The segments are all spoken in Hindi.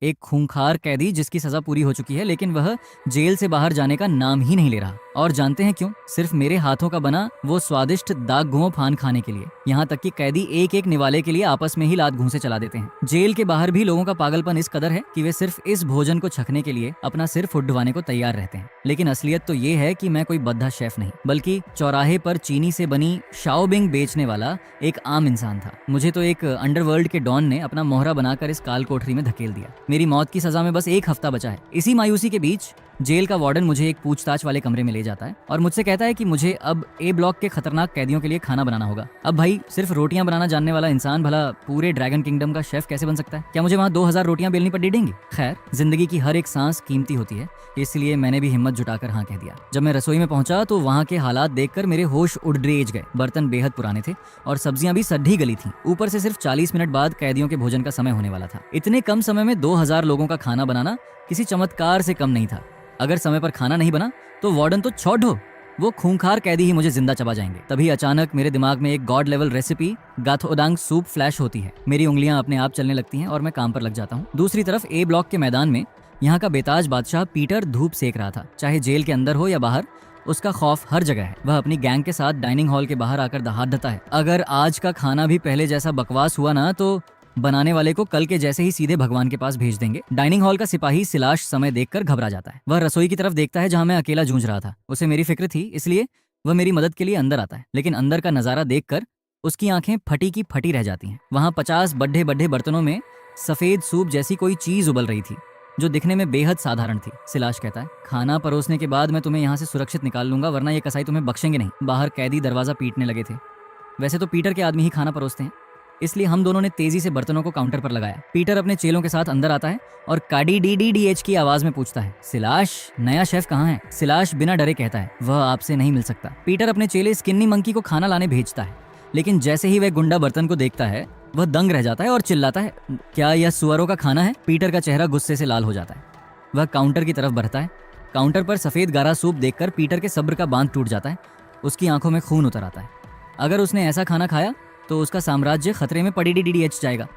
एक खूंखार कैदी जिसकी सजा पूरी हो चुकी है, लेकिन वह जेल से बाहर जाने का नाम ही नहीं ले रहा। और जानते हैं क्यों? सिर्फ मेरे हाथों का बना वो स्वादिष्ट दाग गुओं फान खाने के लिए। यहाँ तक कि कैदी एक एक निवाले के लिए आपस में ही लात घूंसे चला देते हैं। जेल के बाहर भी लोगों का पागलपन इस कदर है कि वे सिर्फ इस भोजन को छकने के लिए अपना सिर फुडवाने को तैयार रहते हैं। लेकिन असलियत तो ये है कि मैं कोई बद्धा शेफ नहीं, बल्कि चौराहे पर चीनी से बनी शाओबिंग बेचने वाला एक आम इंसान था। मुझे तो एक अंडरवर्ल्ड के डॉन ने अपना मोहरा बनाकर इस काल कोठरी में धकेल दिया। मेरी मौत की सजा में बस एक हफ्ता बचा है। इसी मायूसी के बीच जेल का वार्डन मुझे एक पूछताछ वाले कमरे में ले जाता है और मुझसे कहता है कि मुझे अब ए ब्लॉक के खतरनाक कैदियों के लिए खाना बनाना होगा। अब भाई, सिर्फ रोटियां बनाना जानने वाला इंसान भला पूरे ड्रैगन किंगडम का शेफ कैसे बन सकता है? क्या मुझे वहाँ 2000 रोटियां बेलनी पड़ेंगी? खैर, जिंदगी की हर एक सांस कीमती होती है, इसलिए मैंने भी हिम्मत जुटाकर हाँ कह दिया। जब मैं रसोई में पहुंचा तो वहाँ के हालात देखकर मेरे होश उड़ेज गए। बर्तन बेहद पुराने थे और सब्जियां भी सड्ढी गली थी। ऊपर से सिर्फ 40 मिनट बाद कैदियों के भोजन का समय होने वाला था। इतने कम समय में 2000 लोगों का खाना बनाना किसी चमत्कार से कम नहीं था। अगर समय पर खाना नहीं बना तो वार्डन तो छोड़ो, वो खूंखार कैदी ही मुझे जिंदा चबा जाएंगे। तभी अचानक मेरे दिमाग में एक गॉड लेवल रेसिपी गाथोडांग सूप फ्लैश होती है। मेरी उंगलियां अपने आप चलने लगती हैं और मैं काम पर लग जाता हूँ। दूसरी तरफ ए ब्लॉक के मैदान में यहाँ का बेताज बादशाह पीटर धूप सेक रहा था। चाहे जेल के अंदर हो या बाहर, उसका खौफ हर जगह है। वह अपनी गैंग के साथ डाइनिंग हॉल के बाहर आकर दहाड़ता है। अगर आज का खाना भी पहले जैसा बकवास हुआ ना, तो बनाने वाले को कल के जैसे ही सीधे भगवान के पास भेज देंगे। डाइनिंग हॉल का सिपाही सिलाश समय देखकर घबरा जाता है। वह रसोई की तरफ देखता है जहां मैं अकेला जूझ रहा था। उसे मेरी फिक्र थी, इसलिए वह मेरी मदद के लिए अंदर आता है। लेकिन अंदर का नजारा देखकर उसकी आंखें फटी की फटी रह जाती हैं। वहां 50 बड्ढे बड्ढे बर्तनों में सफेद सूप जैसी कोई चीज उबल रही थी, जो दिखने में बेहद साधारण थी। सिलाश कहता है, खाना परोसने के बाद मैं तुम्हें यहाँ से सुरक्षित निकाल लूंगा, वरना ये कसाई तुम्हें बख्शेंगे नहीं। बाहर कैदी दरवाजा पीटने लगे थे। वैसे तो पीटर के आदमी ही खाना परोसते हैं, इसलिए हम दोनों ने तेजी से बर्तनों को काउंटर पर लगाया। पीटर अपने चेलों के साथ अंदर आता है और काडी डी डी डी एच की आवाज में पूछता है, सिलाश, नया शेफ कहाँ है? सिलाश बिना डरे कहता है, वह आपसे नहीं मिल सकता। पीटर अपने चेले स्किन्नी मंकी को खाना लाने भेजता है, लेकिन जैसे ही वह गुंडा बर्तन को देखता है, वह दंग रह जाता है और चिल्लाता है, क्या यह सुअरों का खाना है? पीटर का चेहरा गुस्से से लाल हो जाता है। वह काउंटर की तरफ बढ़ता है। काउंटर पर सफेद गारा सूप देखकर पीटर के सब्र का बांध टूट जाता है। उसकी आंखों में खून उतर आता है। अगर उसने ऐसा खाना खाया तो उसका साम्राज्य खतरे में पड़ी डी जाएगा।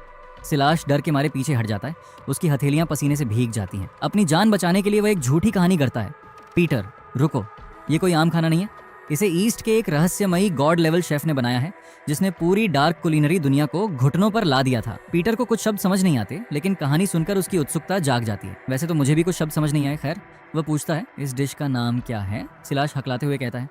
सिलाश डर के मारे पीछे हट जाता है। उसकी हथेलियां पसीने से भीग जाती हैं। अपनी जान बचाने के लिए वह एक झूठी कहानी करता है। पीटर, रुको, ये कोई आम खाना नहीं है। इसे ईस्ट के एक रहस्यमयी गॉड लेवल शेफ ने बनाया है, जिसने पूरी डार्क कुलिनरी दुनिया को घुटनों पर ला दिया था। पीटर को कुछ शब्द समझ नहीं आते, लेकिन कहानी सुनकर उसकी उत्सुकता जाग जाती है। वैसे तो मुझे भी कुछ शब्द समझ नहीं आए। खैर, वह पूछता है, इस डिश का नाम क्या है? सिलाश हकलाते हुए कहता है,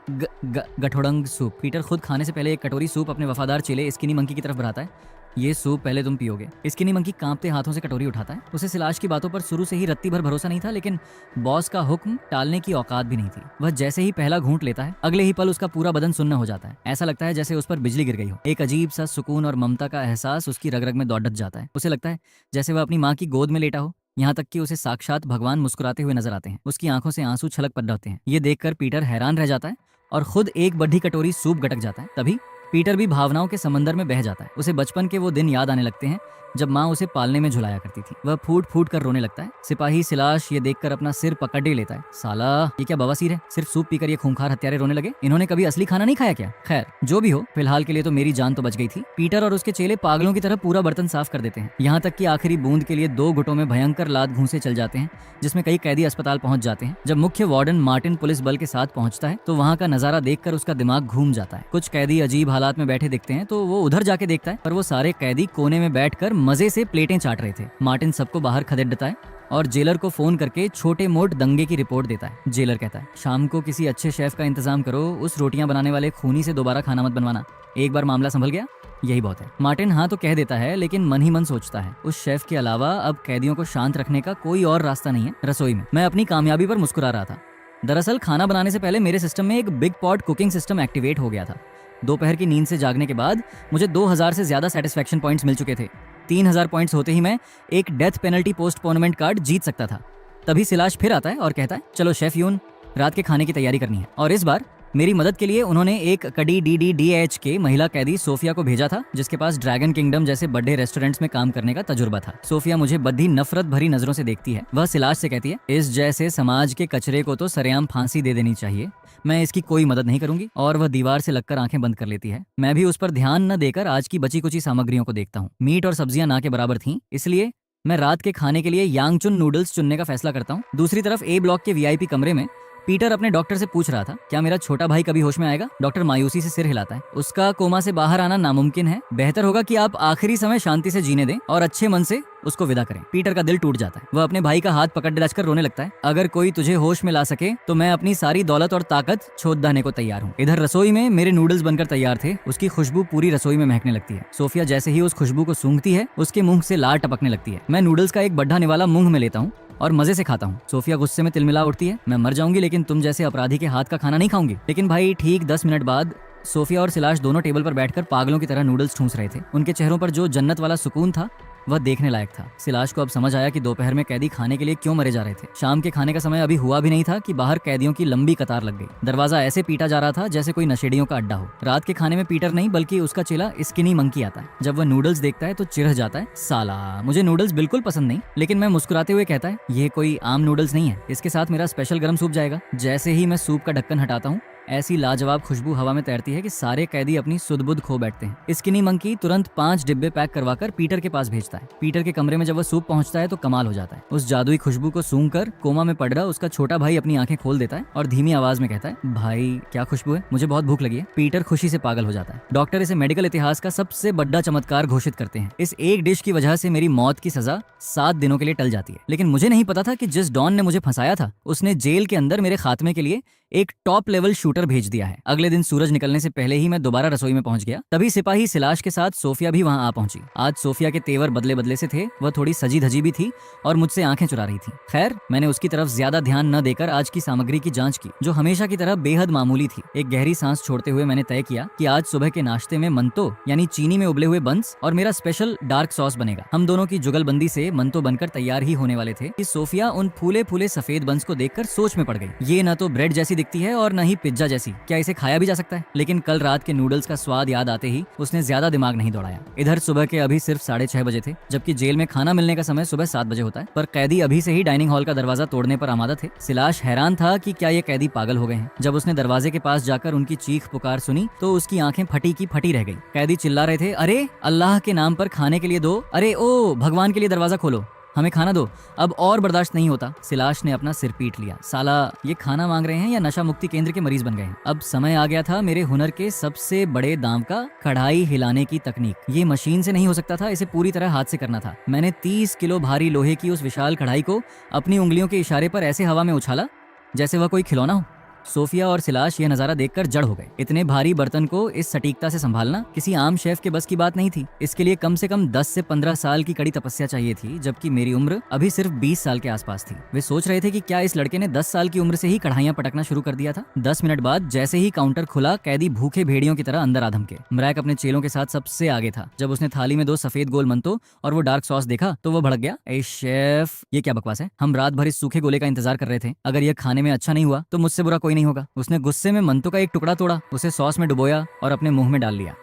गठोडंग सूप। पीटर खुद खाने से पहले एक कटोरी सूप अपने वफादार चेले स्किनी मंकी की तरफ बढ़ाता है। ये सूप पहले तुम पियोगे। स्किनी मंकी कांपते हाथों से कटोरी उठाता है। उसे सिलाश की बातों पर शुरू से ही रत्ती भर भरोसा नहीं था, लेकिन बॉस का हुक्म टालने की औकात भी नहीं थी। वह जैसे ही पहला घूंट लेता है, अगले ही पल उसका पूरा बदन सुन्न हो जाता है। ऐसा लगता है जैसे उस पर बिजली गिर गई हो। एक अजीब सा सुकून और ममता का एहसास उसकी रग रग में दौड़ जाता है। उसे लगता है जैसे वह अपनी माँ की गोद में लेटा हो। यहाँ तक कि उसे साक्षात भगवान मुस्कुराते हुए नजर आते हैं। उसकी आंखों से आंसू छलक पड़ जाते हैं। ये देखकर पीटर हैरान रह जाता है और खुद एक बड़ी कटोरी सूप गटक जाता है। तभी पीटर भी भावनाओं के समंदर में बह जाता है। उसे बचपन के वो दिन याद आने लगते हैं जब माँ उसे पालने में झुलाया करती थी। वह फूट फूट कर रोने लगता है। सिपाही सिलाश ये देखकर अपना सिर पकड़ ही लेता है। साला, ये क्या बवासीर है? सिर्फ सूप पीकर ये खूंखार हत्यारे रोने लगे? इन्होंने कभी असली खाना नहीं खाया क्या? खैर, जो भी हो, फिलहाल के लिए तो मेरी जान तो बच गई थी। पीटर और उसके चेले पागलों की तरह पूरा बर्तन साफ कर देते हैं। यहाँ तक कि आखिरी बूंद के लिए 2 गुटों में भयंकर लात घूंसे चल जाते हैं, जिसमें कई कैदी अस्पताल पहुंच जाते हैं। जब मुख्य वार्डन मार्टिन पुलिस बल के साथ पहुंचता है तो वहाँ का नजारा देखकर उसका दिमाग घूम जाता है। कुछ कैदी अजीब हालात में बैठे दिखते हैं तो वो उधर जाके देखता है, पर वो सारे कैदी कोने में बैठकर मजे से प्लेटें चाट रहे थे। मार्टिन सबको बाहर खदेड़ता है और जेलर को फोन करके छोटे मोट दंगे की रिपोर्ट देता है। जेलर कहता है, शाम को किसी अच्छे शेफ का इंतजाम करो, उस रोटियां बनाने वाले खूनी से दोबारा खाना मत बनवाना। एक बार मामला संभल गया, यही बहुत है। मार्टिन हाँ तो कह देता है, लेकिन मन ही मन सोचता है, उस शेफ के अलावा अब कैदियों को शांत रखने का कोई और रास्ता नहीं है। रसोई में मैं अपनी कामयाबी पर मुस्कुरा रहा था। दरअसल खाना बनाने से पहले मेरे सिस्टम में एक big pot cooking system activate हो गया था। दोपहर की नींद से जागने के बाद मुझे 2000 से ज्यादा सेटिस्फैक्शन पॉइंट्स मिल चुके थे। 3000 पॉइंट्स होते ही मैं एक डेथ पेनल्टी पोस्टपोनमेंट कार्ड जीत सकता था। तभी सिलाश फिर आता है और कहता है, चलो शेफ यून, रात के खाने की तैयारी करनी है। और इस बार मेरी मदद के लिए उन्होंने एक कड़ी DDDH के महिला कैदी सोफिया को भेजा था, जिसके पास ड्रैगन किंगडम जैसे बड़े रेस्टोरेंट्स में काम करने का तजुर्बा था। सोफिया मुझे बद्धी नफरत भरी नजरों से देखती है। वह सिलाश से कहती है, इस जैसे समाज के कचरे को तो सरेआम फांसी दे देनी चाहिए, मैं इसकी कोई मदद नहीं करूंगी। और वह दीवार से लगकर आंखें बंद कर लेती है। मैं भी उस पर ध्यान न देकर आज की बची कुची सामग्रियों को देखता हूँ। मीट और सब्जियां ना के बराबर थीं, इसलिए मैं रात के खाने के लिए यांगचुन नूडल्स चुनने का फैसला करता हूँ। दूसरी तरफ ए ब्लॉक के वीआईपी कमरे में पीटर अपने डॉक्टर से पूछ रहा था, क्या मेरा छोटा भाई कभी होश में आएगा? डॉक्टर मायूसी से सिर हिलाता है। उसका कोमा से बाहर आना नामुमकिन है। बेहतर होगा कि आप आखिरी समय शांति से जीने दें और अच्छे मन से उसको विदा करें। पीटर का दिल टूट जाता है। वह अपने भाई का हाथ पकड़ दिलाकर रोने लगता है। अगर कोई तुझे होश में ला सके तो मैं अपनी सारी दौलत और ताकत छोड़ देने को तैयार हूँ। इधर रसोई में मेरे नूडल्स बनकर तैयार थे। उसकी खुशबू पूरी रसोई में महकने लगती है। सोफिया जैसे ही उस खुशबू को सूंघती है, उसके मुंह से लार टपकने लगती है। मैं नूडल्स का एक बड्ढा निवाला मुंह में लेता हूँ और मजे से खाता हूँ। सोफिया गुस्से में तिलमिला उठती है, मैं मर जाऊंगी लेकिन तुम जैसे अपराधी के हाथ का खाना नहीं खाऊंगी। लेकिन भाई ठीक 10 मिनट बाद सोफिया और सिलाश दोनों टेबल पर बैठकर पागलों की तरह नूडल्स ठूंस रहे थे। उनके चेहरों पर जो जन्नत वाला सुकून था वह देखने लायक था। सिलाश को अब समझ आया कि दोपहर में कैदी खाने के लिए क्यों मरे जा रहे थे। शाम के खाने का समय अभी हुआ भी नहीं था कि बाहर कैदियों की लंबी कतार लग गई। दरवाजा ऐसे पीटा जा रहा था जैसे कोई नशेड़ियों का अड्डा हो। रात के खाने में पीटर नहीं बल्कि उसका चेला स्किनी मंकी आता है। जब वह नूडल्स देखता है तो चिढ़ जाता है, साला मुझे नूडल्स बिल्कुल पसंद नहीं। लेकिन मैं मुस्कुराते हुए कहता है, ये कोई आम नूडल्स नहीं है, इसके साथ मेरा स्पेशल गर्म सूप जाएगा। जैसे ही मैं सूप का ढक्कन हटाता हूँ, ऐसी लाजवाब खुशबू हवा में तैरती है कि सारे कैदी अपनी सुध-बुध खो बैठते हैं। स्किनी मंकी तुरंत 5 डिब्बे पैक करवाकर पीटर के पास भेजता है। पीटर के कमरे में जब वह सूप पहुंचता है तो कमाल हो जाता है। उस जादुई खुशबू को सूंघकर कोमा में पड़ रहा उसका छोटा भाई अपनी आंखें खोल देता है और धीमी आवाज में कहता है, भाई क्या खुशबू है, मुझे बहुत भूख लगी है। पीटर खुशी से पागल हो जाता है। डॉक्टर इसे मेडिकल इतिहास का सबसे बड़ा चमत्कार घोषित करते हैं। इस एक डिश की वजह से मेरी मौत की सजा 7 दिनों के लिए टल जाती है। लेकिन मुझे नहीं पता था कि जिस डॉन ने मुझे फंसाया था उसने जेल के अंदर मेरे खात्मे के लिए एक टॉप लेवल शूटर भेज दिया है। अगले दिन सूरज निकलने से पहले ही मैं दोबारा रसोई में पहुंच गया। तभी सिपाही सिलाश के साथ सोफिया भी वहां आ पहुंची। आज सोफिया के तेवर बदले बदले से थे। वह थोड़ी सजी धजी भी थी और मुझसे आंखें चुरा रही थी। खैर मैंने उसकी तरफ ज्यादा ध्यान न देकर आज की सामग्री की जांच की, जो हमेशा की तरह बेहद मामूली थी। एक गहरी सांस छोड़ते हुए मैंने तय किया कि आज सुबह के नाश्ते में मंतो यानी चीनी में उबले हुए बंस और मेरा स्पेशल डार्क सॉस बनेगा। हम दोनों की जुगलबंदी से मंतो बनकर तैयार ही होने वाले थे कि सोफिया उन फूले फूले सफेद बंस को देखकर सोच में पड़ गई। ये न तो ब्रेड जैसी दिखती है और न ही पिज्जा जैसी, क्या इसे खाया भी जा सकता है? लेकिन कल रात के नूडल्स का स्वाद याद आते ही उसने ज्यादा दिमाग नहीं दौड़ाया। इधर सुबह के अभी सिर्फ 6:30 बजे थे, जबकि जेल में खाना मिलने का समय सुबह 7 बजे होता है। पर कैदी अभी से ही डाइनिंग हॉल का दरवाजा तोड़ने पर आमादा थे। सिलाश हैरान था कि क्या ये कैदी पागल हो गए हैं। जब उसने दरवाजे के पास जाकर उनकी चीख पुकार सुनी तो उसकी आंखें फटी की फटी रह गई। कैदी चिल्ला रहे थे, अरे अल्लाह के नाम पर खाने के लिए दो, अरे ओ भगवान के लिए दरवाजा खोलो, हमें खाना दो, अब और बर्दाश्त नहीं होता। सिलाश ने अपना सिर पीट लिया, साला ये खाना मांग रहे हैं या नशा मुक्ति केंद्र के मरीज बन गए हैं। अब समय आ गया था मेरे हुनर के सबसे बड़े दाम का, कढ़ाई हिलाने की तकनीक। ये मशीन से नहीं हो सकता था, इसे पूरी तरह हाथ से करना था। मैंने 30 किलो भारी लोहे की उस विशाल कढ़ाई को अपनी उंगलियों के इशारे पर ऐसे हवा में उछाला जैसे वह कोई खिलौना हो। सोफिया और सिलाश यह नजारा देखकर जड़ हो गए। इतने भारी बर्तन को इस सटीकता से संभालना किसी आम शेफ के बस की बात नहीं थी। इसके लिए कम से कम 10 से 15 साल की कड़ी तपस्या चाहिए थी, जबकि मेरी उम्र अभी सिर्फ 20 साल के आसपास थी। वे सोच रहे थे कि क्या इस लड़के ने 10 साल की उम्र से ही कढ़ाइयां पटकना शुरू कर दिया था। 10 मिनट बाद जैसे ही काउंटर खुला, कैदी भूखे भेड़ियों की तरह अंदर आ धमके। मरैक अपने चेलों के साथ सबसे आगे था। जब उसने थाली में 2 सफेद गोल मंतो और वो डार्क सॉस देखा तो वो भड़क गया, ए शेफ ये क्या बकवास है, हम रात भर इस सूखे गोले का इंतजार कर रहे थे, अगर यह खाने में अच्छा नहीं हुआ तो मुझसे बुरा कोई नहीं होगा। उसने गुस्से में मंतो का एक टुकड़ा तोड़ा, उसे सॉस में डुबोया और अपने मुंह में डाल लिया।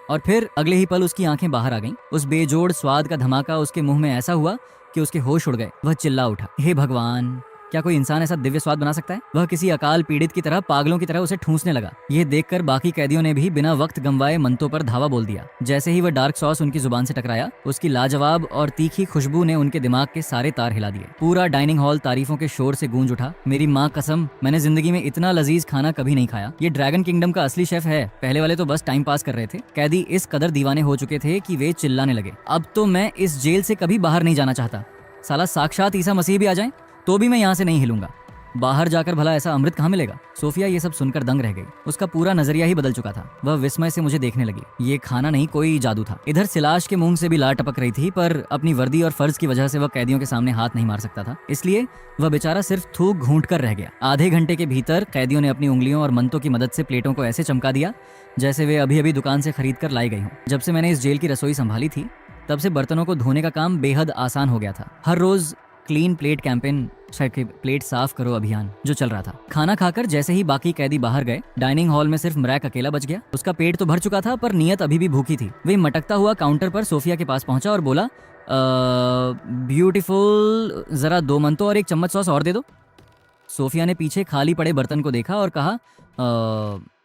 और फिर अगले ही पल उसकी आंखें बाहर आ गईं। उस बेजोड़ स्वाद का धमाका उसके मुंह में ऐसा हुआ कि उसके होश उड़ गए। वह चिल्ला उठा, हे भगवान, क्या कोई इंसान ऐसा दिव्य स्वाद बना सकता है? वह किसी अकाल पीड़ित की तरह पागलों की तरह उसे ठूंसने लगा। यह देखकर बाकी कैदियों ने भी बिना वक्त गंवाए मंतो पर धावा बोल दिया। जैसे ही वह डार्क सॉस उनकी जुबान से टकराया, उसकी लाजवाब और तीखी खुशबू ने उनके दिमाग के सारे तार हिला दिए। पूरा डाइनिंग हॉल तारीफों के शोर से गूंज उठा। मेरी माँ कसम, मैंने जिंदगी में इतना लजीज खाना कभी नहीं खाया। ये ड्रैगन किंगडम का असली शेफ है। पहले वाले तो बस टाइम पास कर रहे थे। कैदी इस कदर दीवाने हो चुके थे कि वे चिल्लाने लगे, अब तो मैं इस जेल से कभी बाहर नहीं जाना चाहता। साला साक्षात ईसा मसीह भी आ जाए तो भी मैं यहाँ से नहीं हिलूंगा। बाहर जाकर भला ऐसा अमृत कहाँ मिलेगा? सोफिया ये सब सुनकर दंग रह गई। उसका पूरा नजरिया ही बदल चुका था। वह विस्मय से मुझे देखने लगी। ये खाना नहीं, कोई जादू था। इधर सिलाश के मुंह से भी लार टपक रही थी, पर अपनी वर्दी और फर्ज की वजह से वह कैदियों के सामने हाथ नहीं मार सकता था। इसलिए वह बेचारा सिर्फ थूक घूंट कर रह गया। आधे घंटे के भीतर कैदियों ने अपनी उंगलियों और मंतों की मदद से प्लेटों को ऐसे चमका दिया जैसे वे अभी अभी दुकान से खरीद कर लाई गई हों। जब से मैंने इस जेल की रसोई संभाली थी, तब से बर्तनों को धोने का काम बेहद आसान हो गया था। हर रोज क्लीन प्लेट कैंपेन, प्लेट साफ करो अभियान जो चल रहा था। खाना खाकर जैसे ही बाकी कैदी बाहर गए, डाइनिंग हॉल में सिर्फ मरैक अकेला बच गया। उसका पेट तो भर चुका था, पर नीयत अभी भी भूखी थी। वह मटकता हुआ काउंटर पर सोफिया के पास पहुंचा और बोला, ब्यूटीफुल, जरा 2 मंतो और 1 चम्मच सॉस और दे दो। सोफिया ने पीछे खाली पड़े बर्तन को देखा और कहा,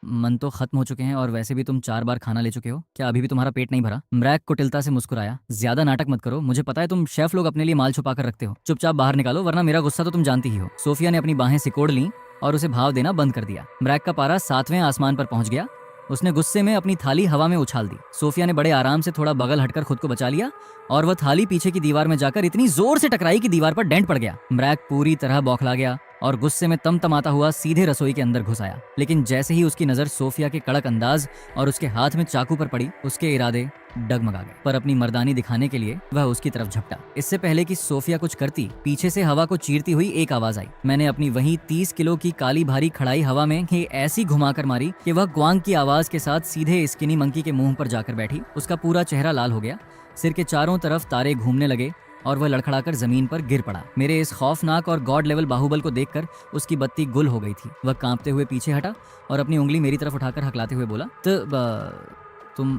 मन तो खत्म हो चुके हैं और वैसे भी तुम 4 बार खाना ले चुके हो, क्या अभी भी तुम्हारा पेट नहीं भरा? म्रैक कुटिलता से मुस्कुराया, ज्यादा नाटक मत करो, मुझे पता है तुम शेफ लोग अपने लिए माल छुपा कर रखते हो, चुपचाप बाहर निकालो वरना मेरा गुस्सा तो तुम जानती ही हो। सोफिया ने अपनी बाहें सिकोड़ ली और उसे भाव देना बंद कर दिया। म्रैक का पारा 7वें आसमान पर पहुंच गया। उसने गुस्से में अपनी थाली हवा में उछाल दी। सोफिया ने बड़े आराम से थोड़ा बगल हटकर खुद को बचा लिया और वह थाली पीछे की दीवार में जाकर इतनी जोर से टकराई कि दीवार पर डेंट पड़ गया। म्रैक पूरी तरह बौखला गया और गुस्से में तमतमाता हुआ सीधे रसोई के अंदर घुस आया। लेकिन जैसे ही उसकी नजर सोफिया के कड़क अंदाज और उसके हाथ में चाकू पर पड़ी, उसके इरादे डगमगा गए। पर अपनी मर्दानी दिखाने के लिए वह उसकी तरफ झपटा। इससे पहले कि सोफिया कुछ करती, पीछे से हवा को चीरती हुई एक आवाज आई। मैंने अपनी वही 30 किलो की काली भारी खड़ाई हवा में ही ऐसी घुमाकर मारी कि वह ग्वांग की आवाज के साथ सीधे स्किनी मंकी के मुंह पर जाकर बैठी। उसका पूरा चेहरा लाल हो गया, सिर के चारों तरफ तारे घूमने लगे और वह लड़खड़ाकर जमीन पर गिर पड़ा। मेरे इस खौफनाक और गॉड लेवल बाहुबल को देखकर उसकी बत्ती गुल हो गई थी। वह कांपते हुए पीछे हटा और अपनी उंगली मेरी तरफ उठाकर हकलाते हुए बोला, तुम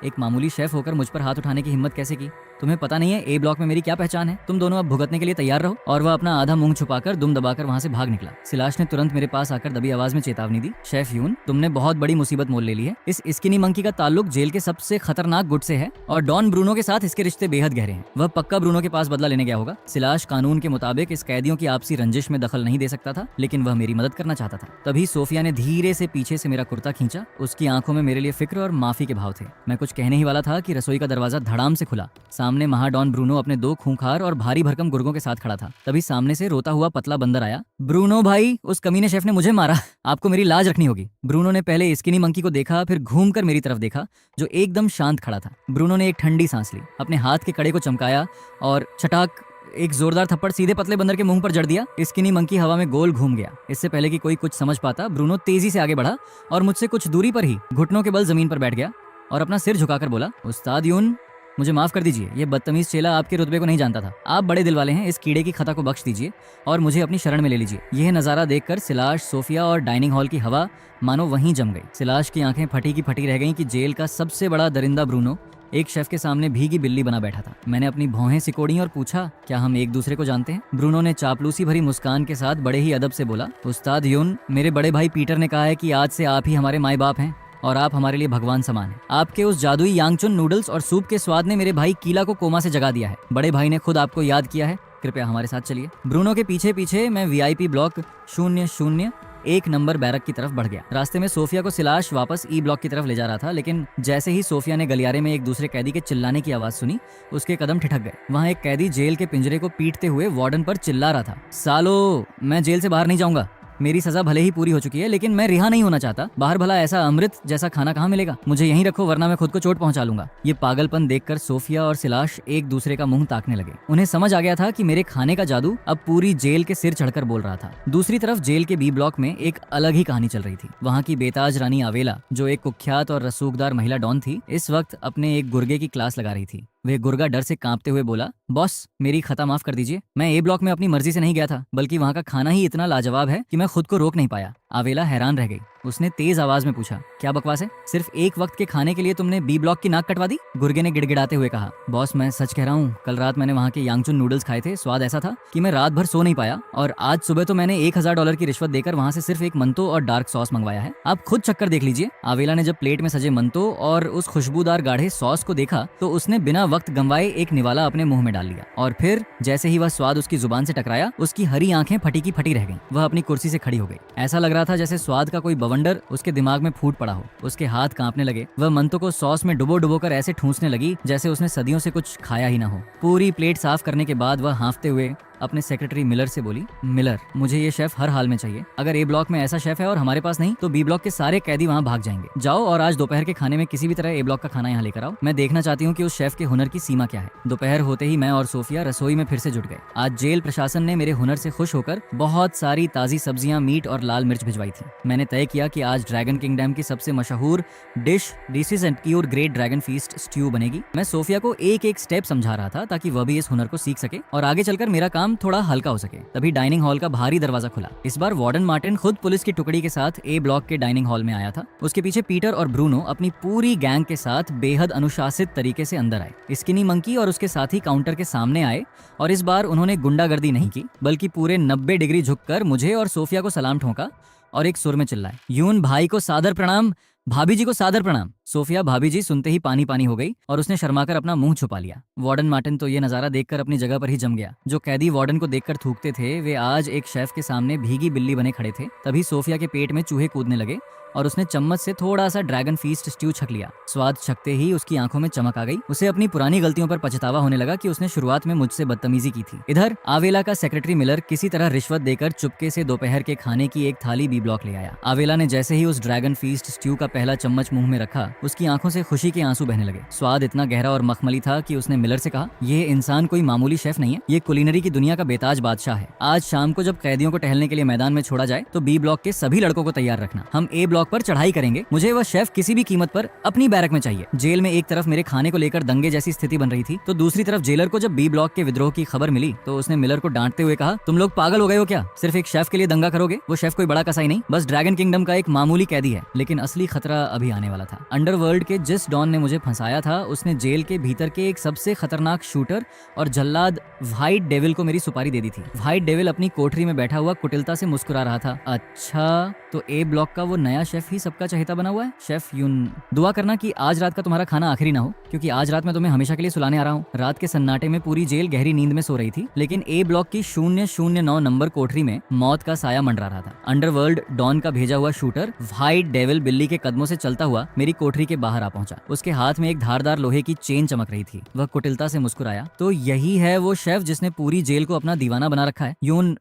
एक मामूली शेफ होकर मुझ पर हाथ उठाने की हिम्मत कैसे की? तुम्हें पता नहीं है ए ब्लॉक में मेरी क्या पहचान है? तुम दोनों अब भुगतने के लिए तैयार रहो। और वह अपना आधा मुंह छुपाकर दुम दबाकर वहां से भाग निकला। सिलाश ने तुरंत मेरे पास आकर दबी आवाज में चेतावनी दी, शेफ यून, तुमने बहुत बड़ी मुसीबत मोल ले ली है। इस स्किनी मंकी का ताल्लुक जेल के सबसे खतरनाक गुट से है और डॉन ब्रूनो के साथ इसके रिश्ते बेहद गहरे हैं। वह पक्का ब्रूनो के पास बदला लेने गया होगा। सिलाश कानून के मुताबिक इस कैदियों की आपसी रंजिश में दखल नहीं दे सकता था, लेकिन वह मेरी मदद करना चाहता था। तभी सोफिया ने धीरे से पीछे से मेरा कुर्ता खींचा। उसकी आंखों में मेरे लिए फिक्र और माफी के भाव थे। मैं कुछ कहने ही वाला था कि रसोई का दरवाजा धड़ाम से खुला। सामने महाडॉन ब्रूनो अपने 2 खूंखार और भारी भरकम गुर्गों के साथ खड़ा था। तभी सामने से रोता हुआ पतला बंदर आया। ब्रूनो भाई, उस कमीने शेफ ने मुझे मारा, आपको मेरी लाज रखनी होगी। ब्रूनो ने पहले स्किनी मंकी को देखा, फिर घूमकर मेरी तरफ देखा जो एकदम शांत खड़ा था। ब्रूनो ने एक ठंडी सांस ली, अपने हाथ के कड़े को चमकाया और छटाक एक जोरदार थप्पड़ सीधे पतले बंदर के मुंह पर जड़ दिया। स्किनी मंकी हवा में गोल घूम गया। इससे पहले कि कोई कुछ समझ पाता, ब्रूनो तेजी से आगे बढ़ा और मुझसे कुछ दूरी पर ही घुटनों के बल जमीन पर बैठ गया और अपना सिर झुकाकर बोला, उस्ताद यून, मुझे माफ कर दीजिए, ये बदतमीज चेला आपके रुतबे को नहीं जानता था। आप बड़े दिल वाले हैं, इस कीड़े की खता को बख्श दीजिए और मुझे अपनी शरण में ले लीजिए। यह नजारा देखकर सिलाश, सोफिया और डाइनिंग हॉल की हवा मानो वहीं जम गई। सिलाश की आंखें फटी की फटी रह गईं कि जेल का सबसे बड़ा दरिंदा ब्रूनो एक शेफ के सामने भीगी बिल्ली बना बैठा था। मैंने अपनी भौहें सिकोड़ी और पूछा, क्या हम एक दूसरे को जानते हैं? ब्रूनो ने चापलूसी भरी मुस्कान के साथ बड़े ही अदब से बोला, उस्ताद यून, मेरे बड़े भाई पीटर ने कहा है कि आज से आप ही हमारे माई बाप हैं और आप हमारे लिए भगवान समान हैं। आपके उस जादुई यांगचुन नूडल्स और सूप के स्वाद ने मेरे भाई कीला को कोमा से जगा दिया है। बड़े भाई ने खुद आपको याद किया है, कृपया हमारे साथ चलिए। ब्रूनो के पीछे पीछे मैं VIP ब्लॉक 001 नंबर बैरक की तरफ बढ़ गया। रास्ते में सोफिया को सिलाश वापस E ब्लॉक की तरफ ले जा रहा था, लेकिन जैसे ही सोफिया ने गलियारे में एक दूसरे कैदी के चिल्लाने की आवाज सुनी, उसके कदम ठिठक गए। वहाँ एक कैदी जेल के पिंजरे को पीटते हुए वार्डन पर चिल्ला रहा था, सालो, मैं जेल से बाहर नहीं जाऊंगा। मेरी सजा भले ही पूरी हो चुकी है, लेकिन मैं रिहा नहीं होना चाहता। बाहर भला ऐसा अमृत जैसा खाना कहाँ मिलेगा? मुझे यहीं रखो वरना मैं खुद को चोट पहुंचा लूंगा। ये पागलपन देखकर सोफिया और सिलाश एक दूसरे का मुंह ताकने लगे। उन्हें समझ आ गया था कि मेरे खाने का जादू अब पूरी जेल के सिर चढ़कर बोल रहा था। दूसरी तरफ जेल के B ब्लॉक में एक अलग ही कहानी चल रही थी। वहाँ की बेताज रानी आवेला, जो एक कुख्यात और रसूखदार महिला डॉन थी, इस वक्त अपने एक गुर्गे की क्लास लगा रही थी। वह गुर्गा डर से कांपते हुए बोला, बॉस, मेरी खता माफ कर दीजिए। मैं A ब्लॉक में अपनी मर्जी से नहीं गया था, बल्कि वहाँ का खाना ही इतना लाजवाब है कि मैं खुद को रोक नहीं पाया। आवेला हैरान रह गई। उसने तेज आवाज में पूछा, क्या बकवास है? सिर्फ एक वक्त के खाने के लिए तुमने B ब्लॉक की नाक कटवा दी? गुर्गे ने गिड़गिड़ाते हुए कहा, बॉस, मैं सच कह रहा हूँ, कल रात मैंने वहाँ के यांगचुन नूडल्स खाए थे। स्वाद ऐसा था कि मैं रात भर सो नहीं पाया और आज सुबह तो मैंने $1000 की रिश्वत देकर वहाँ से सिर्फ एक मंतो और डार्क सॉस मंगवाया है। आप खुद चक्कर देख लीजिए। आवेला ने जब प्लेट में सजे मंतो और उस खुशबूदार गाढ़े सॉस को देखा तो उसने बिना वक्त गंवाए एक निवाला अपने मुंह में डाल लिया और फिर जैसे ही वह स्वाद उसकी जुबान से टकराया, उसकी हरी आंखें फटी की फटी रह गईं। वह अपनी कुर्सी से खड़ी हो गई। ऐसा लग रहा था जैसे स्वाद का कोई बवंडर उसके दिमाग में फूट पड़ा हो। उसके हाथ कांपने लगे। वह मंतो को सॉस में डुबो कर ऐसे ठूंसने लगी जैसे उसने सदियों से कुछ खाया ही ना हो। पूरी प्लेट साफ करने के बाद वह हांफते हुए अपने सेक्रेटरी मिलर से बोली, मिलर, मुझे ये शेफ हर हाल में चाहिए। अगर A ब्लॉक में ऐसा शेफ है और हमारे पास नहीं, तो B ब्लॉक के सारे कैदी वहाँ भाग जाएंगे। जाओ और आज दोपहर के खाने में किसी भी तरह A ब्लॉक का खाना यहाँ लेकर आओ। मैं देखना चाहती हूँ कि उस शेफ के हुनर की सीमा क्या है। दोपहर होते ही मैं और सोफिया रसोई में फिर से जुट गए। आज जेल प्रशासन ने मेरे हुनर से खुश होकर बहुत सारी ताजी सब्जियां, मीट और लाल मिर्च भिजवाई थी। मैंने तय किया कि आज ड्रैगन किंगडम की सबसे मशहूर dish dishes and cure great dragon feast stew बनेगी। मैं सोफिया को एक एक स्टेप समझा रहा था ताकि वह भी इस हुनर को सीख सके और आगे चलकर मेरा काम काम थोड़ा हल्का हो सके। तभी डाइनिंग हॉल का भारी दरवाजा खुला। इस बार वार्डन मार्टिन खुद पुलिस की टुकड़ी के साथ ए ब्लॉक के डाइनिंग हॉल में आया था। उसके पीछे पीटर और ब्रूनो अपनी पूरी गैंग के साथ बेहद अनुशासित तरीके से अंदर आए। स्किनी मंकी और उसके साथी काउंटर के सामने आए और इस बार उन्होंने गुंडागर्दी नहीं की, बल्कि पूरे 90 डिग्री झुककर मुझे और सोफिया को सलाम ठोका और एक सुर में चिल्लाए, यून भाई को सादर प्रणाम, भाभी जी को सादर प्रणाम। सोफिया भाभी जी सुनते ही पानी पानी हो गई और उसने शर्माकर अपना मुंह छुपा लिया। वार्डन मार्टिन तो ये नजारा देखकर अपनी जगह पर ही जम गया। जो कैदी वार्डन को देखकर थूकते थे वे आज एक शेफ के सामने भीगी बिल्ली बने खड़े थे। तभी सोफिया के पेट में चूहे कूदने लगे और उसने चम्मच से थोड़ा सा ड्रैगन फीस्ट स्ट्यू छक लिया। स्वाद छकते ही उसकी आंखों में चमक आ गई। उसे अपनी पुरानी गलतियों पर पछतावा होने लगा कि उसने शुरुआत में मुझसे बदतमीजी की थी। इधर आवेला का सेक्रेटरी मिलर किसी तरह रिश्वत देकर चुपके से दोपहर के खाने की एक थाली बी ब्लॉक ले आया। आवेला ने जैसे ही उस ड्रैगन फीस्ट स्ट्यू का पहला चम्मच मुंह में रखा, उसकी आंखों से खुशी के आंसू बहने लगे। स्वाद इतना गहरा और मखमली था कि उसने मिलर से कहा, ये इंसान कोई मामूली शेफ नहीं है, ये कुलिनरी की दुनिया का बेताज बादशाह है। आज शाम को जब कैदियों को टहलने के लिए मैदान में छोड़ा जाए तो बी ब्लॉक के सभी लड़कों को तैयार रखना। हम ए ब्लॉक पर चढ़ाई करेंगे। मुझे वह शेफ किसी भी कीमत पर अपनी बैरक में चाहिए। जेल में एक तरफ मेरे खाने को लेकर दंगे जैसी स्थिति बन रही थी, तो दूसरी तरफ जेलर को जब बी ब्लॉक के विद्रोह की खबर मिली तो उसने मिलर को डांटते हुए कहा, तुम लोग पागल हो गए हो क्या? सिर्फ एक शेफ के लिए दंगा करोगे? वो शेफ कोई बड़ा कसाई नहीं, बस ड्रैगन किंगडम का एक मामूली कैदी है। लेकिन असली खतरा अभी आने वाला था। अंडरवर्ल्ड के जिस डॉन ने मुझे फंसाया था उसने जेल के भीतर के एक सबसे खतरनाक शूटर और जल्लाद व्हाइट डेविल को मेरी सुपारी दे दी थी। व्हाइट डेविल अपनी कोठरी में बैठा हुआ कुटिलता से मुस्कुरा रहा था। अच्छा, तो ए ब्लॉक का वो नया शेफ ही सबका चहेता बना हुआ है, शेफ यून। दुआ करना कि आज रात का तुम्हारा खाना आखिरी ना हो, क्योंकि आज रात मैं तुम्हें हमेशा के लिए सुलाने आ रहा हूँ। रात के सन्नाटे में पूरी जेल गहरी नींद में सो रही थी, लेकिन ए ब्लॉक की 009 नंबर कोठरी में मौत का साया मंडरा रहा था। अंडरवर्ल्ड डॉन का भेजा हुआ शूटर व्हाइट डेविल बिल्ली के कदमों से चलता हुआ मेरी कोठरी के बाहर आ पहुंचा। उसके हाथ में एक धारदार लोहे की चेन चमक रही थी। वह कुटिलता से मुस्कुराया, तो यही है वो शेफ जिसने पूरी जेल को अपना दीवाना बना रखा है। यून,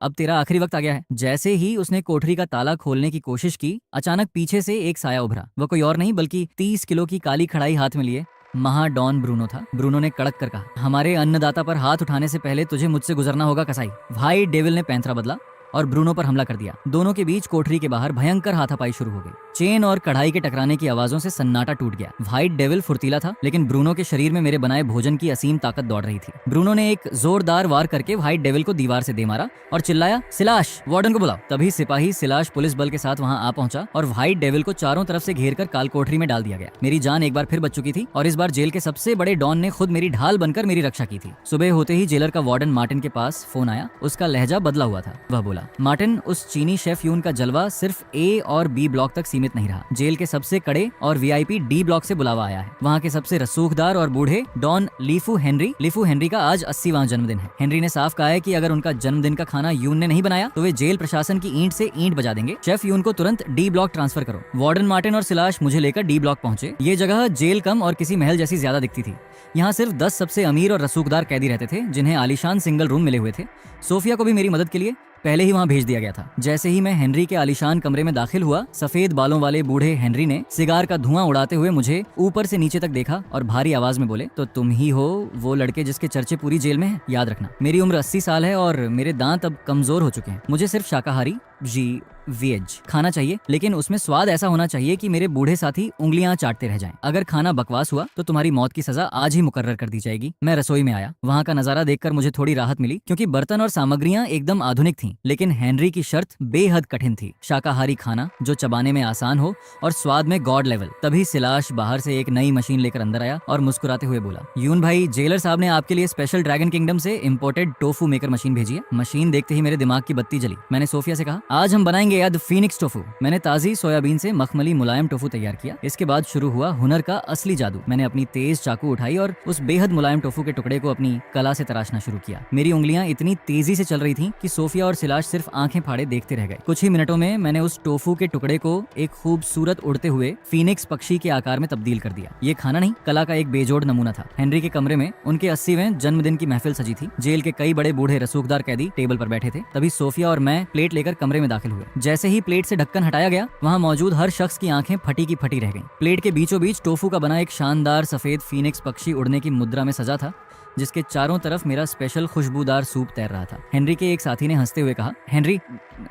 अब तेरा आखिरी वक्त आ गया है। जैसे ही उसने कोठरी का ताला खोलने की कोशिश की, अचानक पीछे से एक साया उभरा। वह कोई और नहीं बल्कि 30 किलो की काली कढ़ाई हाथ में लिए महाडॉन ब्रूनो था। ब्रूनो ने कड़क कर कहा, हमारे अन्नदाता पर हाथ उठाने से पहले तुझे मुझसे गुजरना होगा कसाई। व्हाइट डेविल ने पैंतरा बदला और ब्रूनो पर हमला कर दिया। दोनों के बीच कोठरी के बाहर भयंकर हाथापाई शुरू हो गई। चेन और कढ़ाई के टकराने की आवाजों से सन्नाटा टूट गया। व्हाइट डेविल फुर्तीला था, लेकिन ब्रूनो के शरीर में मेरे बनाए भोजन की असीम ताकत दौड़ रही थी। ब्रूनो ने एक जोरदार वार करके व्हाइट डेविल को दीवार से दे मारा और चिल्लाया, सिलाश, वार्डन को बुलाओ। तभी सिपाही सिलाश पुलिस बल के साथ वहां आ पहुंचा और व्हाइट डेविल को चारों तरफ से घेर कर काल कोठरी में डाल दिया गया। मेरी जान एक बार फिर बच चुकी थी और इस बार जेल के सबसे बड़े डॉन ने खुद मेरी ढाल बनकर मेरी रक्षा की थी। सुबह होते ही जेलर का वार्डन मार्टिन के पास फोन आया। उसका लहजा बदला हुआ था। वह बोला, मार्टिन, उस चीनी शेफ यून का जलवा सिर्फ ए और बी ब्लॉक तक सीमित नहीं रहा। जेल के सबसे कड़े और वीआईपी डी ब्लॉक से बुलावा आया है। वहाँ के सबसे रसूखदार और बूढ़े डॉन लीफू हेनरी का आज 80वां जन्मदिन है। हेनरी ने साफ कहा है कि अगर उनका जन्मदिन का खाना यून ने नहीं बनाया तो वे जेल प्रशासन की ईंट से ईंट बजा देंगे। शेफ यून को तुरंत डी ब्लॉक ट्रांसफर करो। वार्डन मार्टिन और सिलाश मुझे लेकर डी ब्लॉक पहुंचे। ये जगह जेल कम और किसी महल जैसी ज्यादा दिखती थी। यहाँ सिर्फ 10 सबसे अमीर और रसूखदार कैदी रहते थे, जिन्हें आलीशान सिंगल रूम मिले हुए थे। सोफिया को भी मेरी मदद के लिए पहले ही वहां भेज दिया गया था। जैसे ही मैं हेनरी के आलीशान कमरे में दाखिल हुआ, सफेद बालों वाले बूढ़े हेनरी ने सिगार का धुआं उड़ाते हुए मुझे ऊपर से नीचे तक देखा और भारी आवाज में बोले, तो तुम ही हो वो लड़के जिसके चर्चे पूरी जेल में है? याद रखना, मेरी उम्र 80 साल है और मेरे दांत अब कमजोर हो चुके हैं। मुझे सिर्फ शाकाहारी वेज खाना चाहिए, लेकिन उसमें स्वाद ऐसा होना चाहिए कि मेरे बूढ़े साथी उंगलियां चाटते रह जाएं। अगर खाना बकवास हुआ तो तुम्हारी मौत की सजा आज ही मुकर्रर कर दी जाएगी। मैं रसोई में आया। वहाँ का नजारा देखकर मुझे थोड़ी राहत मिली, क्योंकि बर्तन और सामग्रियां एकदम आधुनिक थीं, लेकिन हेनरी की शर्त बेहद कठिन थी। शाकाहारी खाना जो चबाने में आसान हो और स्वाद में गॉड लेवल। तभी सिलाश बाहर से एक नई मशीन लेकर अंदर आया और मुस्कुराते हुए बोला, यून भाई, जेलर साहब ने आपके लिए स्पेशल ड्रैगन किंगडम से इम्पोर्टेड टोफू मेकर मशीन भेजी है। मशीन देखते ही मेरे दिमाग की बत्ती जली। मैंने सोफिया से कहा, आज हम बनाएंगे याद फीनिक्स टोफू। मैंने ताजी सोयाबीन से मखमली मुलायम टोफू तैयार किया। इसके बाद शुरू हुआ हुनर का असली जादू। मैंने अपनी तेज चाकू उठाई और उस बेहद मुलायम टोफू के टुकड़े को अपनी कला से तराशना शुरू किया। मेरी उंगलियां इतनी तेजी से चल रही थीं कि सोफिया और सिलाश सिर्फ आंखें फाड़े देखते रह गए। कुछ ही मिनटों में मैंने उस टोफू के टुकड़े को एक खूबसूरत उड़ते हुए फीनिक्स पक्षी के आकार में तब्दील कर दिया। ये खाना नहीं, कला का एक बेजोड़ नमूना था। हेनरी के कमरे में उनके 80वें जन्मदिन की महफिल सजी थी। जेल के कई बड़े बूढ़े रसूखदार कैदी टेबल पर बैठे थे। तभी सोफिया और मैं प्लेट लेकर कमरे में दाखिल हुए। जैसे ही प्लेट से ढक्कन हटाया गया, वहां मौजूद हर शख्स की आंखें फटी की फटी रह गईं। प्लेट के बीचों बीच टोफू का बना एक शानदार सफेद फीनिक्स पक्षी उड़ने की मुद्रा में सजा था। जिसके चारों तरफ मेरा स्पेशल खुशबूदार सूप तैर रहा था। हेनरी के एक साथी ने हंसते हुए कहा, हेनरी,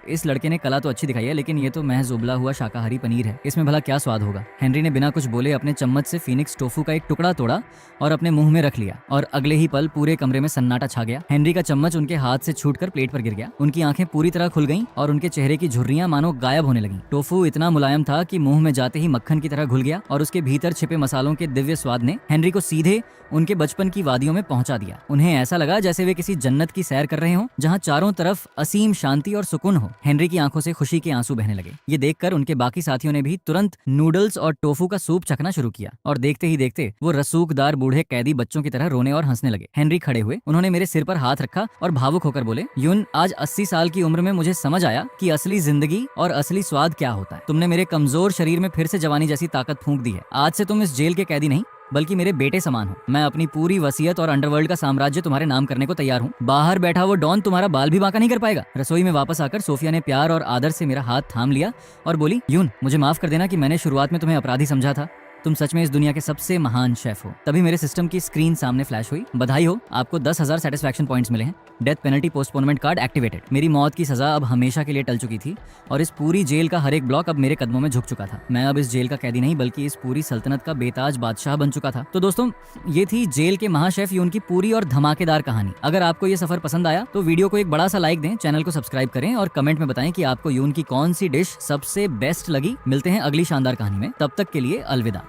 इस लड़के ने कला तो अच्छी दिखाई है, लेकिन ये तो महज उबला हुआ शाकाहारी पनीर है, इसमें भला क्या स्वाद होगा। हेनरी ने बिना कुछ बोले अपने चम्मच से फीनिक्स टोफू का एक टुकड़ा तोड़ा और अपने मुंह में रख लिया, और अगले ही पल पूरे कमरे में सन्नाटा छा गया। हेनरी का चम्मच उनके हाथ से छूटकर प्लेट पर गिर गया। उनकी आंखें पूरी तरह खुल गईं और उनके चेहरे की झुर्रियां मानो गायब होने लगीं। टोफू इतना मुलायम था कि मुंह में जाते ही मक्खन की तरह घुल गया, और उसके भीतर छिपे मसालों के दिव्य स्वाद ने हेनरी को सीधे उनके बचपन की वादियों में पहुंचा दिया। उन्हें ऐसा लगा जैसे वे किसी जन्नत की सैर कर रहे हों, जहां चारों तरफ असीम शांति और सुकून हो। हेनरी की आंखों से खुशी के आंसू बहने लगे। ये देखकर उनके बाकी साथियों ने भी तुरंत नूडल्स और टोफू का सूप चखना शुरू किया, और देखते ही देखते वो रसूखदार बूढ़े कैदी बच्चों की तरह रोने और हंसने लगे। हेनरी खड़े हुए, उन्होंने मेरे सिर पर हाथ रखा और भावुक होकर बोले, यून, आज 80 साल की उम्र में मुझे समझ आया कि असली जिंदगी और असली स्वाद क्या होता है। तुमने मेरे कमजोर शरीर में फिर से जवानी जैसी ताकत फूंक दी है। आज से तुम इस जेल के कैदी नहीं, बल्कि मेरे बेटे समान हो। मैं अपनी पूरी वसीयत और अंडरवर्ल्ड का साम्राज्य तुम्हारे नाम करने को तैयार हूँ। बाहर बैठा वो डॉन तुम्हारा बाल भी बांका नहीं कर पाएगा। रसोई में वापस आकर सोफिया ने प्यार और आदर से मेरा हाथ थाम लिया और बोली, यून, मुझे माफ कर देना कि मैंने शुरुआत में तुम्हें अपराधी समझा था। तुम सच में इस दुनिया के सबसे महान शेफ हो। तभी मेरे सिस्टम की स्क्रीन सामने फ्लैश हुई। बधाई हो, आपको 10,000 सेटिस्फैक्शन पॉइंट्स मिले हैं। Death penalty postponement card activated. मेरी मौत की सजा अब हमेशा के लिए टल चुकी थी, और इस पूरी जेल का हर एक ब्लॉक अब मेरे कदमों में झुक चुका था। मैं अब इस जेल का कैदी नहीं, बल्कि इस पूरी सल्तनत का बेताज बादशाह बन चुका था। तो दोस्तों, ये थी जेल के महाशेफ यून की पूरी और धमाकेदार कहानी। अगर आपको ये सफर पसंद आया तो वीडियो को एक बड़ा सा लाइक दें, चैनल को सब्सक्राइब करें और कमेंट में बताएं कि आपको यून की कौन सी डिश सबसे बेस्ट लगी। मिलते हैं अगली शानदार कहानी में, तब तक के लिए अलविदा।